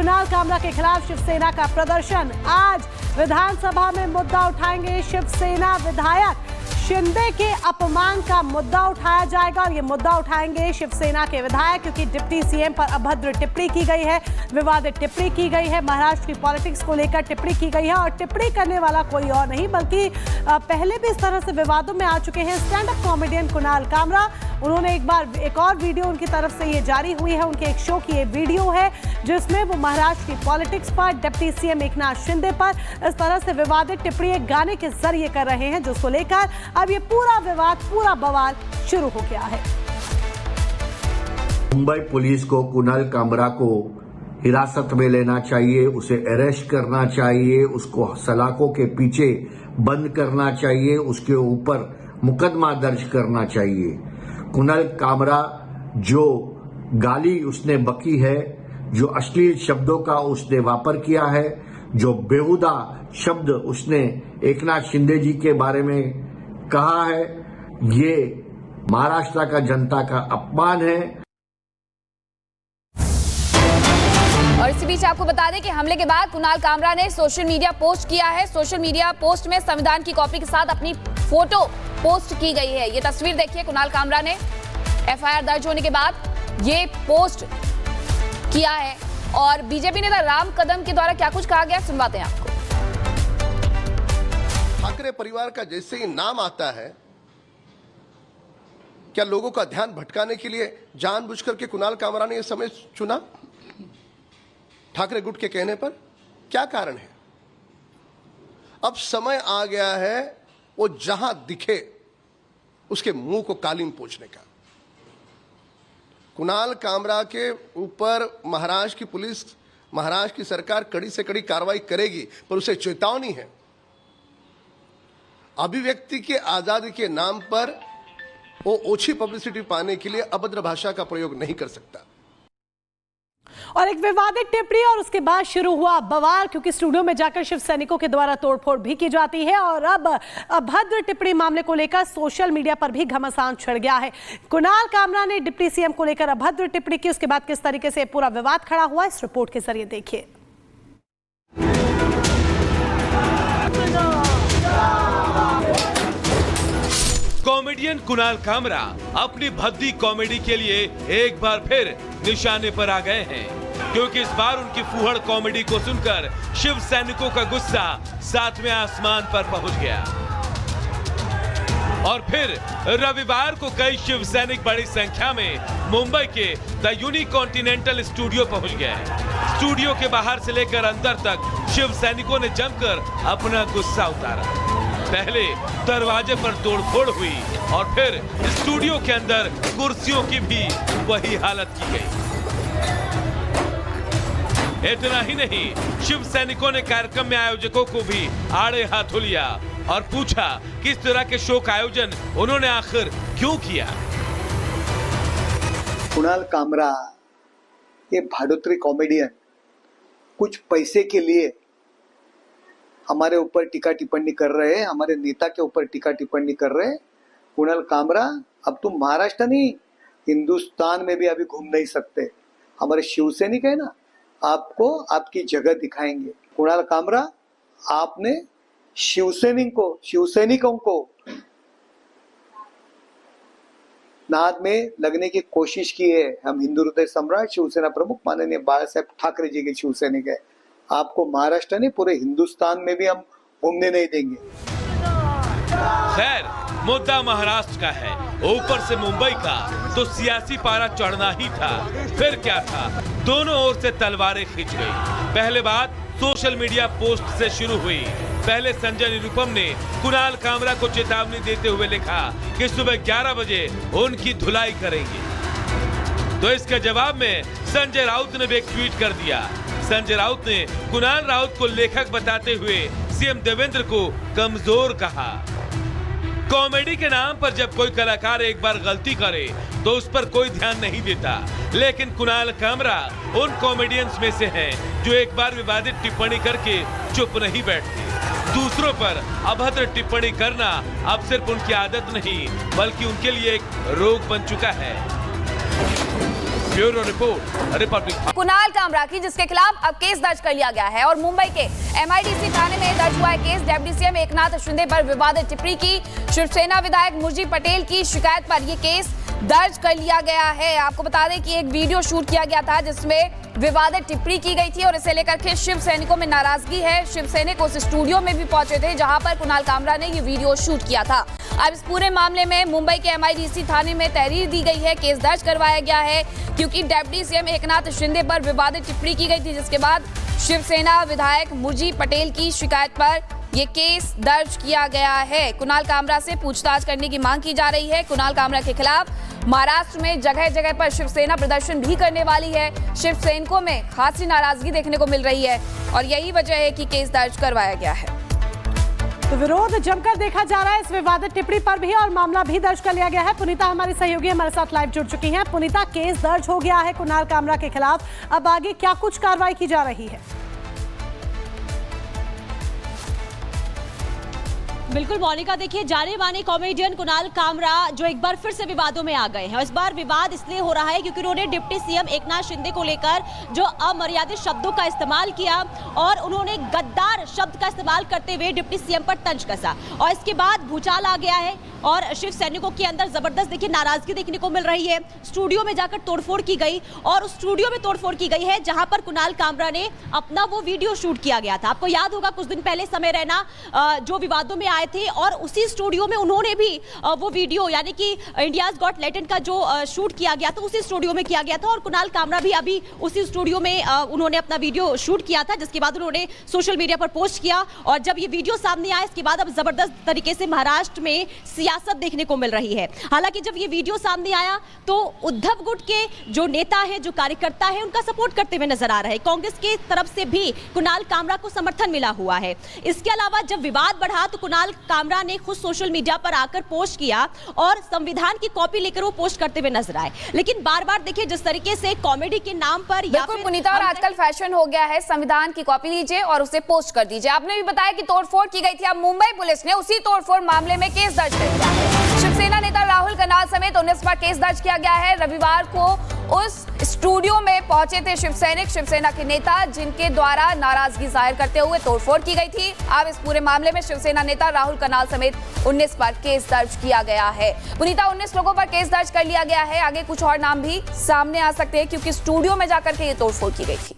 कुणाल कामरा के खिलाफ शिवसेना का प्रदर्शन। आज विधानसभा में मुद्दा उठाएंगे शिवसेना विधायक। शिंदे के अपमान का मुद्दा उठाया जाएगा और ये मुद्दा उठाएंगे शिवसेना के विधायक, क्योंकि डिप्टी सीएम पर अभद्र टिप्पणी की गई है, विवादित टिप्पणी की गई है, महाराष्ट्र की पॉलिटिक्स को लेकर टिप्पणी की गई है। और टिप्पणी करने वाला कोई और नहीं बल्कि पहले भी इस तरह से विवादों में आ चुके हैं stand up comedian Kunal Kamra. उन्होंने एक और वीडियो उनकी तरफ से ये जारी हुई है, उनके एक शो की ये वीडियो है जिसमें वो महाराष्ट्र की पॉलिटिक्स पर, डिप्टी सीएम एकनाथ शिंदे पर इस तरह से विवादित टिप्पणी एक गाने के जरिए कर रहे हैं, जिसको लेकर अब ये पूरा विवाद, पूरा बवाल शुरू हो गया है। मुंबई पुलिस को कुणाल कामरा को हिरासत में लेना चाहिए, उसे अरेस्ट करना चाहिए, उसको सलाखों के पीछे बंद करना चाहिए, उसके ऊपर मुकदमा दर्ज करना चाहिए। कुणाल कामरा जो गाली उसने बकी है, जो अश्लील शब्दों का उसने वापर किया है, जो बेहुदा शब्द उसने एकनाथ शिंदे जी के बारे में कहा है, ये महाराष्ट्र का जनता का अपमान है। और इसी बीच आपको बता दें कि हमले के बाद कुणाल कामरा ने सोशल मीडिया पोस्ट किया है। सोशल मीडिया पोस्ट में संविधान की कॉपी के साथ अपनी फोटो पोस्ट की गई है। ये तस्वीर देखिए, कुणाल कामरा ने एफआईआर दर्ज होने के बाद ये पोस्ट किया है। और बीजेपी नेता राम कदम के द्वारा क्या कुछ कहा गया, सुनवाते हैं आपको। ठाकरे परिवार का जैसे ही नाम आता है, क्या लोगों का ध्यान भटकाने के लिए जानबूझकर के कुणाल कामरा ने यह समय चुना? ठाकरे गुट के कहने पर क्या कारण है? अब समय आ गया है वो जहां दिखे उसके मुंह को कालीन पोंछने का। कुणाल कामरा के ऊपर महाराष्ट्र की पुलिस, महाराष्ट्र की सरकार कड़ी से कड़ी कार्रवाई करेगी, पर उसे चेतावनी है, अभिव्यक्ति के आजादी के नाम पर वो ओछी पब्लिसिटी पाने के लिए अभद्र भाषा का प्रयोग नहीं कर सकता। और एक विवादित टिप्पणी और उसके बाद शुरू हुआ बवाल, क्योंकि स्टूडियो में जाकर शिव सैनिकों के द्वारा तोड़फोड़ भी की जाती है। और अब अभद्र टिप्पणी मामले को लेकर सोशल मीडिया पर भी घमासान छिड़ गया है। कुणाल कामरा ने डिप्टी सीएम को लेकर अभद्र टिप्पणी की, उसके बाद किस तरीके से पूरा विवाद खड़ा हुआ, इस रिपोर्ट के जरिए देखिए। कॉमेडियन कुणाल कामरा अपनी भद्दी कॉमेडी के लिए एक बार फिर निशाने पर आ गए हैं, क्योंकि इस बार उनकी फूहड़ कॉमेडी को सुनकर शिव सैनिकों का गुस्सा सातवें आसमान पर पहुंच गया। और फिर रविवार को कई शिव सैनिक बड़ी संख्या में मुंबई के द यूनिकॉन्टिनेंटल स्टूडियो पहुंच गए। स्टूडियो के बाहर से लेकर अंदर तक शिव सैनिकों ने जमकर अपना गुस्सा उतारा। पहले दरवाजे पर तोड़फोड़ हुई और फिर स्टूडियो के अंदर कुर्सियों की भी वही हालत की गई। इतना ही नहीं, शिव सैनिकों ने कार्यक्रम में आयोजकों को भी आड़े हाथों लिया और पूछा कि इस तरह के शो का आयोजन उन्होंने आखिर क्यों किया। कुणाल कामरा ये भाड़ोत्री कॉमेडियन कुछ पैसे के लिए हमारे ऊपर टीका टिप्पणी कर रहे हैं, हमारे नेता के ऊपर टीका टिप्पणी कर रहे हैं। कुणाल कामरा, अब तुम महाराष्ट्र नहीं, हिंदुस्तान में भी अभी घूम नहीं सकते। हमारे शिवसैनिक है ना, आपको आपकी जगह दिखाएंगे। कुणाल कामरा, आपने शिवसैनिकों को नाद में लगने की कोशिश की है। हम हिंदू हृदय सम्राट शिवसेना प्रमुख माननीय बाळासाहेब ठाकरे जी के शिवसैनिक है। आपको महाराष्ट्र नहीं, पूरे हिंदुस्तान में भी हम घूमने नहीं देंगे। खैर, मुद्दा महाराष्ट्र का है, ऊपर से मुंबई का, तो सियासी पारा चढ़ना ही था। फिर क्या था, दोनों ओर से तलवारें खींच गई। पहले बात सोशल मीडिया पोस्ट से शुरू हुई। पहले संजय निरुपम ने कुणाल कामरा को चेतावनी देते हुए लिखा कि सुबह 11 बजे उनकी धुलाई करेंगे। तो इसके जवाब में संजय राउत ने भी एक ट्वीट कर दिया। संजय राउत ने कुणाल राउत को लेखक बताते हुए सीएम देवेंद्र को कमजोर कहा। कॉमेडी के नाम पर जब कोई कलाकार एक बार गलती करे तो उस पर कोई ध्यान नहीं देता, लेकिन कुणाल कामरा उन कॉमेडियंस में से हैं जो एक बार विवादित टिप्पणी करके चुप नहीं बैठते। दूसरों पर अभद्र टिप्पणी करना अब सिर्फ उनकी आदत नहीं, बल्कि उनके लिए एक रोग बन चुका है। Bureau report, Republic. Kunal Kamra की, जिसके खिलाफ अब केस दर्ज कर लिया गया है और मुंबई के MIDC थाने में दर्ज हुआ है case. Deputy CM Eknath Shinde पर विवादित टिप्पणी की शिवसेना विधायक मुरजी पटेल की शिकायत पर यह केस दर्ज कर लिया गया है। आपको बता दें कि एक वीडियो शूट किया गया था जिसमें विवादित टिप्पणी की गई थी और इसे लेकर के शिव सैनिकों में नाराजगी है। शिव सैनिक उस स्टूडियो में भी पहुंचे थे जहां पर कुणाल कामरा ने ये वीडियो शूट किया था। अब इस पूरे मामले में मुंबई के MIDC थाने में तहरीर दी गई है, केस दर्ज करवाया गया है क्योंकि डेप्यूटी CM एकनाथ शिंदे पर विवादित टिप्पणी की गई थी, जिसके बाद शिवसेना विधायक मुरजी पटेल की शिकायत पर ये केस दर्ज किया गया है। कुणाल कामरा से पूछताछ करने की मांग की जा रही है। कुणाल कामरा के खिलाफ महाराष्ट्र में जगह जगह पर शिवसेना प्रदर्शन भी करने वाली है। शिव सैनिकों में खासी नाराजगी देखने को मिल रही है और यही वजह है कि केस दर्ज करवाया गया है। तो विरोध जमकर देखा जा रहा है इस विवादित टिप्पणी पर भी और मामला भी दर्ज कर लिया गया है। पुनीता हमारी सहयोगी हमारे साथ लाइव जुड़ चुकी हैं। पुनीता, केस दर्ज हो गया है कुणाल कामरा के खिलाफ, अब आगे क्या कुछ कार्रवाई की जा रही है? बिल्कुल मोनिका, देखिए जाने माने कॉमेडियन कुणाल कामरा जो एक बार फिर से विवादों में आ गए हैं। इस बार विवाद इसलिए हो रहा है क्योंकि उन्होंने डिप्टी CM एकनाथ शिंदे को लेकर जो अमर्यादित शब्दों का इस्तेमाल किया और उन्होंने गद्दार शब्द का इस्तेमाल करते हुए डिप्टी CM पर तंज कसा और इसके बाद भूचाल आ गया है और शिव सैनिकों के अंदर जबरदस्त देखिए नाराजगी देखने को मिल रही है। स्टूडियो में जाकर तोड़फोड़ की गई और उस स्टूडियो में तोड़फोड़ की गई है जहां पर कुणाल कामरा ने अपना वो वीडियो शूट किया गया था। आपको याद होगा कुछ दिन पहले समय रैना जो विवादों में आए थे और उसी स्टूडियो में उन्होंने भी वो वीडियो यानी कि इंडियाज गॉट टैलेंट का जो शूट किया गया था उसी स्टूडियो में किया गया था और कुणाल कामरा भी अभी उसी स्टूडियो में उन्होंने अपना वीडियो शूट किया था, जिसके बाद उन्होंने सोशल मीडिया पर पोस्ट किया और जब ये वीडियो सामने आया इसके बाद अब जबरदस्त तरीके से महाराष्ट्र में सियासत देखने को मिल रही है। हालांकि जब ये वीडियो सामने आया तो उद्धव गुट के जो नेता है, जो कार्यकर्ता है, उनका सपोर्ट करते हुए नजर आ रहे हैं। कांग्रेस की तरफ से भी कुणाल कामरा को समर्थन मिला हुआ है। इसके अलावा जब विवाद बढ़ा तो कुणाल कामरा ने खुद सोशल मीडिया पर आकर पोस्ट किया और संविधान की कॉपी लेकर वो पोस्ट करते हुए नजर आए। लेकिन बार बार देखिए जिस तरीके से कॉमेडी के नाम पर या फिर पुनीता, और आजकल फैशन हो गया है संविधान की कॉपी लीजिए और उसे पोस्ट कर दीजिए। आपने भी बताया कि तोड़फोड़ की गई थी, अब मुंबई पुलिस ने उसी तोड़फोड़ मामले में केस दर्ज कर दिया है। शिवसेना नेता राहुल कनाल समेत 19 पर केस दर्ज किया गया है। रविवार को उस स्टूडियो में पहुंचे थे शिव सैनिक, शिवसेना के नेता, जिनके द्वारा नाराजगी जाहिर करते हुए तोड़फोड़ की गई थी। अब इस पूरे मामले में शिवसेना नेता राहुल कनाल समेत 19 पर केस दर्ज किया गया है। पुनीता, 19 लोगों पर केस दर्ज कर लिया गया है। आगे कुछ और नाम भी सामने आ सकते हैं क्योंकि स्टूडियो में जाकर के ये तोड़फोड़ की गई थी।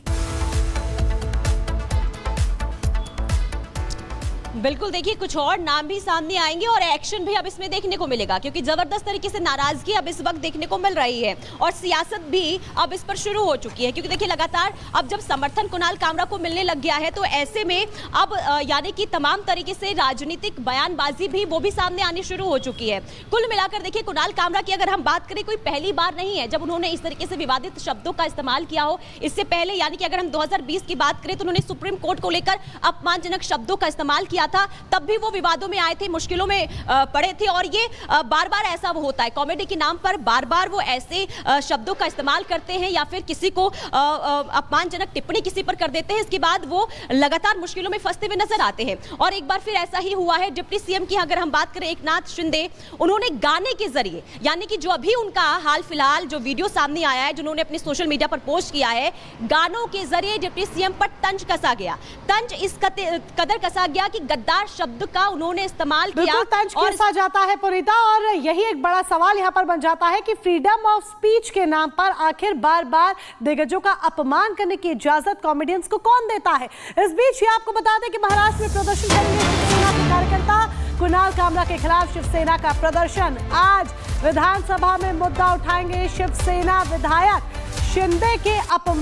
बिल्कुल, देखिए कुछ और नाम भी सामने आएंगे और एक्शन भी अब इसमें देखने को मिलेगा क्योंकि जबरदस्त तरीके से नाराजगी अब इस वक्त देखने को मिल रही है और सियासत भी अब इस पर शुरू हो चुकी है क्योंकि देखिए लगातार अब जब समर्थन कुणाल कामरा को मिलने लग गया है तो ऐसे में अब यानी कि तमाम तरीके से राजनीतिक बयानबाजी भी वो भी सामने आनी शुरू हो चुकी है। कुल मिलाकर देखिए कुणाल कामरा की अगर हम बात करें, कोई पहली बार नहीं है जब उन्होंने इस तरीके से विवादित शब्दों का इस्तेमाल किया हो। इससे पहले यानी कि अगर हम 2020 की बात करें तो उन्होंने सुप्रीम कोर्ट को लेकर अपमानजनक शब्दों का इस्तेमाल किया था, तब भी वो विवादों में आए थे, मुश्किलों में पड़े थे और ये बार बार ऐसा वो होता है कॉमेडी के नाम पर बार बार वो ऐसे शब्दों का इस्तेमाल करते हैं या फिर किसी को अपमानजनक टिप्पणी किसी पर कर देते हैं। इसके बाद वो लगातार मुश्किलों में फंसते हुए नजर आते हैं और एक बार फिर ऐसा ही हुआ है। डिप्टी CM की अगर हम बात करें एकनाथ शिंदे, उन्होंने गाने के जरिए यानी कि जो अभी उनका हाल फिलहाल जो वीडियो सामने आया है जो उन्होंने अपने सोशल मीडिया पर पोस्ट किया है, गानों के जरिए डिप्टी CM पर तंज कसा गया। तंज इस कदर कसा गया कि गद्दार शब्द का उन्होंने इस्तेमाल किया तंज कसा जाता है पुनीता, और यही एक बड़ा सवाल यहाँ पर बन जाता है कि फ्रीडम ऑफ स्पीच के नाम पर आखिर बार बार दिग्गजों का अपमान करने की इजाजत कॉमेडियंस को कौन देता है। इस बीच ये आपको बता दें कि महाराष्ट्र में प्रदर्शन करेंगे शिवसेना के कार्यकर्ता। कुणाल कामरा के खिलाफ शिवसेना का प्रदर्शन, आज विधानसभा में मुद्दा उठाएंगे शिवसेना विधायक शिंदे के अपमान